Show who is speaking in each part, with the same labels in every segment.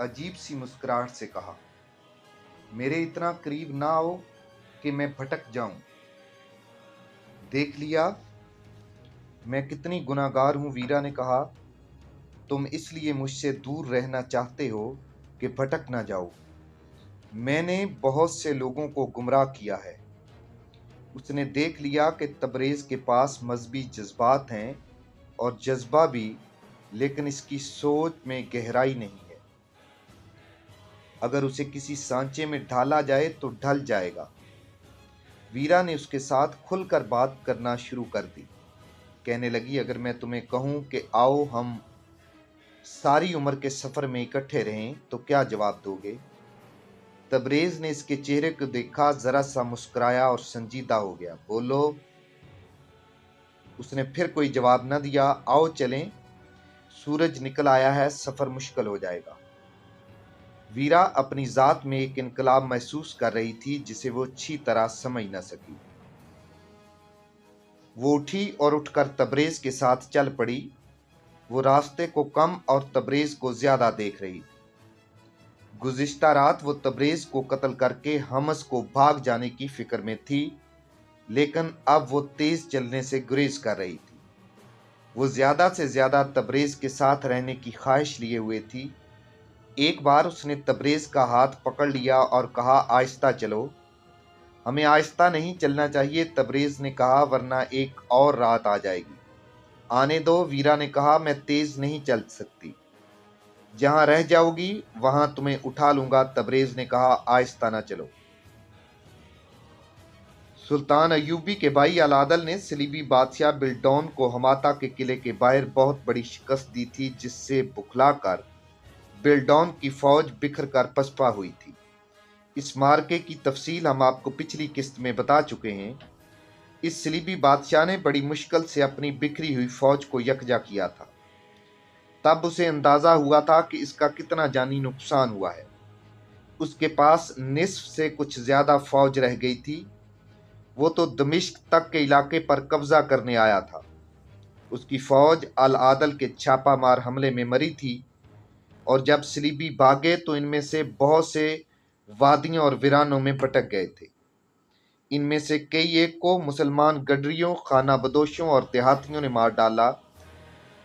Speaker 1: अजीब सी मुस्कुराहट से कहा, मेरे इतना करीब ना आओ कि मैं भटक जाऊं। देख लिया मैं कितनी गुनाहगार हूं, वीरा ने कहा। तुम इसलिए मुझसे दूर रहना चाहते हो कि भटक ना जाओ। मैंने बहुत से लोगों को गुमराह किया है। उसने देख लिया कि तबरेज़ के पास मजहबी जज्बात हैं और जज्बा भी, लेकिन इसकी सोच में गहराई नहीं है। अगर उसे किसी सांचे में ढाला जाए तो ढल जाएगा। वीरा ने उसके साथ खुलकर बात करना शुरू कर दी। कहने लगी, अगर मैं तुम्हें कहूं कि आओ हम सारी उम्र के सफ़र में इकट्ठे रहें तो क्या जवाब दोगे? तबरेज़ ने इसके चेहरे को देखा, ज़रा सा मुस्कुराया और संजीदा हो गया। बोलो। उसने फिर कोई जवाब न दिया। आओ चलें, सूरज निकल आया है, सफ़र मुश्किल हो जाएगा। वीरा अपनी ज़ात में एक इनकलाब महसूस कर रही थी जिसे वो अच्छी तरह समझ न सकी। वो उठी और उठकर तबरेज़ के साथ चल पड़ी। वो रास्ते को कम और तबरेज़ को ज़्यादा देख रही। गुज़िश्ता रात वो तबरेज़ को कत्ल करके हमस को भाग जाने की फिक्र में थी, लेकिन अब वो तेज़ चलने से गुरेज कर रही थी। वो ज़्यादा से ज़्यादा तबरेज़ के साथ रहने की ख्वाहिश लिए हुए थी। एक बार उसने तबरेज़ का हाथ पकड़ लिया और कहा, आहिस्ता चलो। हमें आहिस्ता नहीं चलना चाहिए, तबरेज़ ने कहा, वरना एक और रात आ जाएगी। आने दो, वीरा ने कहा, मैं तेज़ नहीं चल सकती। जहां रह जाओगी वहां तुम्हें उठा लूंगा, तबरेज़ ने कहा, आहिस्ता ना चलो। सुल्तान अयूबी के भाई अलादल ने सलीबी बादशाह बिल्डौन को हमाता के किले के बाहर बहुत बड़ी शिकस्त दी थी, जिससे बुखलाकर बिल्डौन की फौज बिखर कर पसपा हुई थी। इस मार्के की तफसील हम आपको पिछली किस्त में बता चुके हैं। इस सलीबी बादशाह ने बड़ी मुश्किल से अपनी बिखरी हुई फौज को यकजा किया था। तब उसे अंदाजा हुआ था कि इसका कितना जानी नुकसान हुआ है। उसके पास निस्फ से कुछ ज्यादा फौज रह गई थी। वो तो दमिश्क तक के इलाके पर कब्जा करने आया था। उसकी फौज अल आदल के छापामार हमले में मरी थी, और जब सलीबी भागे तो इनमें से बहुत से वादियों और वीरानों में भटक गए थे। इनमें से कई एक को मुसलमान गडरियों, खाना बदोशों और देहातियों ने मार डाला।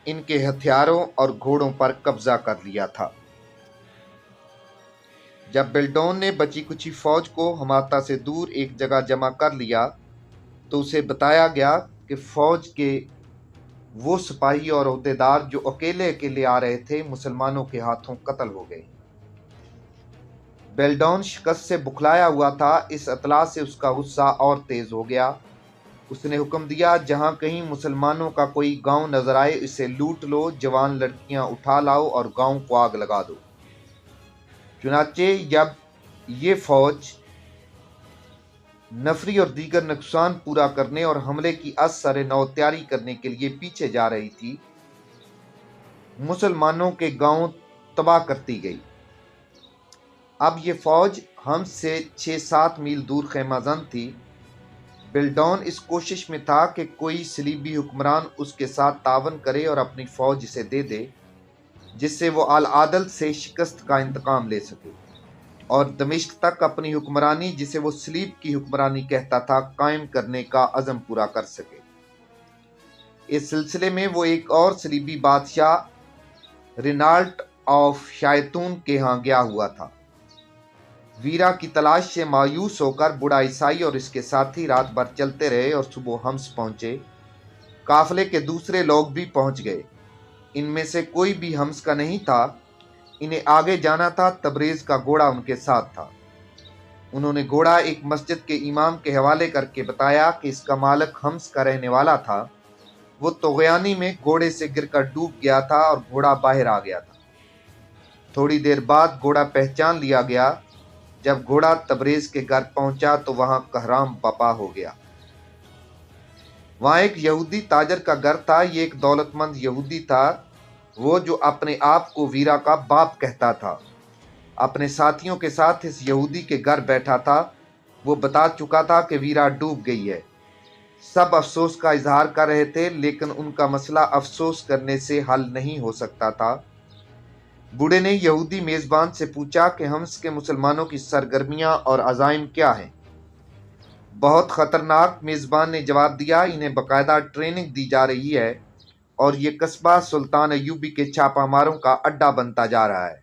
Speaker 1: इनके हथियारों और घोड़ों पर कब्जा कर लिया था। जब बेल्डोन ने बची कुची फौज को हमाता से दूर एक जगह जमा कर लिया तो उसे बताया गया कि फौज के वो सिपाही और ओहदेदार जो अकेले अकेले आ रहे थे, मुसलमानों के हाथों कत्ल हो गए। बेल्डौन शिकस्त से बुखलाया हुआ था। इस इत्तला से उसका गुस्सा और तेज हो गया। उसने हुक्म दिया, जहां कहीं मुसलमानों का कोई गांव नजर आए इसे लूट लो, जवान लड़कियां उठा लाओ और गांव को आग लगा दो। चुनाचे जब ये फौज नफरी और दीगर नुकसान पूरा करने और हमले की असर नौ तैयारी करने के लिए पीछे जा रही थी, मुसलमानों के गांव तबाह करती गई। अब ये फौज हम से 6-7 मील दूर खैमाजन थी। बिल्डौन इस कोशिश में था कि कोई सलीबी हुक्मरान उसके साथ तावन करे और अपनी फौज इसे दे दे, जिससे वो अल आदल से शिकस्त का इंतकाम ले सके और दमिश्क तक अपनी हुक्मरानी, जिसे वो सलीब की हुक्मरानी कहता था, कायम करने का अज़म पूरा कर सके। इस सिलसिले में वो एक और सलीबी बादशाह रिनाल्ट ऑफ शायतून के यहाँ गया हुआ था। वीरा की तलाश से मायूस होकर बूढ़ा ईसाई और इसके साथी रात भर चलते रहे और सुबह हम्स पहुंचे। काफले के दूसरे लोग भी पहुंच गए। इनमें से कोई भी हम्स का नहीं था। इन्हें आगे जाना था। तबरेज़ का घोड़ा उनके साथ था। उन्होंने घोड़ा एक मस्जिद के इमाम के हवाले करके बताया कि इसका मालिक हम्स का रहने वाला था। वो तोगयानी में घोड़े से गिरकर डूब गया था और घोड़ा बाहर आ गया था। थोड़ी देर बाद घोड़ा पहचान लिया गया। जब घोड़ा तबरेज़ के घर पहुंचा तो वहां कहराम बपा हो गया। वहां एक यहूदी ताजर का घर था। ये एक दौलतमंद यहूदी था, वो जो अपने आप को वीरा का बाप कहता था। अपने साथियों के साथ इस यहूदी के घर बैठा था। वो बता चुका था कि वीरा डूब गई है। सब अफसोस का इजहार कर रहे थे, लेकिन उनका मसला अफसोस करने से हल नहीं हो सकता था। बूढ़े ने यहूदी मेजबान से पूछा कि हम्स के मुसलमानों की सरगर्मियां और अजाइम क्या हैं। बहुत खतरनाक, मेजबान ने जवाब दिया। इन्हें बाकायदा ट्रेनिंग दी जा रही है और ये कस्बा सुल्तान अय्यूबी के छापामारों का अड्डा बनता जा रहा है।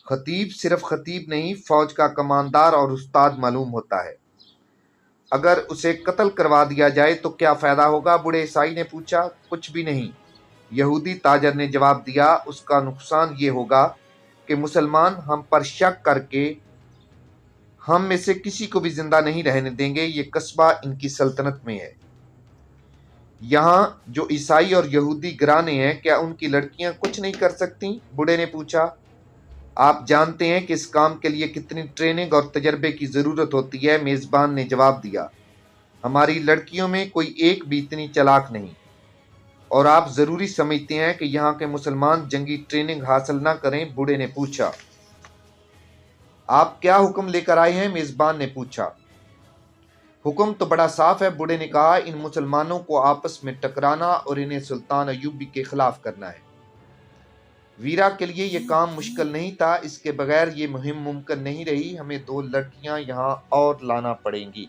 Speaker 1: खतीब सिर्फ खतीब नहीं, फौज का कमांडर और उस्ताद मालूम होता है। अगर उसे कत्ल करवा दिया जाए तो क्या फायदा होगा? बूढ़े ईसाई ने पूछा। कुछ भी नहीं, यहूदी ताजर ने जवाब दिया। उसका नुकसान ये होगा कि मुसलमान हम पर शक करके हम में से किसी को भी जिंदा नहीं रहने देंगे। ये कस्बा इनकी सल्तनत में है। यहाँ जो ईसाई और यहूदी गिराने हैं, क्या उनकी लड़कियां कुछ नहीं कर सकती? बूढ़े ने पूछा। आप जानते हैं कि इस काम के लिए कितनी ट्रेनिंग और तजर्बे की ज़रूरत होती है, मेज़बान ने जवाब दिया। हमारी लड़कियों में कोई एक भी इतनी चालाक नहीं। और आप ज़रूरी समझते हैं कि यहाँ के मुसलमान जंगी ट्रेनिंग हासिल ना करें? बूढ़े ने पूछा। आप क्या हुक्म लेकर आए हैं? मेज़बान ने पूछा। हुक्म तो बड़ा साफ है, बूढ़े ने कहा। इन मुसलमानों को आपस में टकराना और इन्हें सुल्तान अय्यूबी के खिलाफ करना है। वीरा के लिए यह काम मुश्किल नहीं था। इसके बगैर ये मुहिम मुमकिन नहीं रही। हमें 2 लड़कियां यहाँ और लाना पड़ेंगी।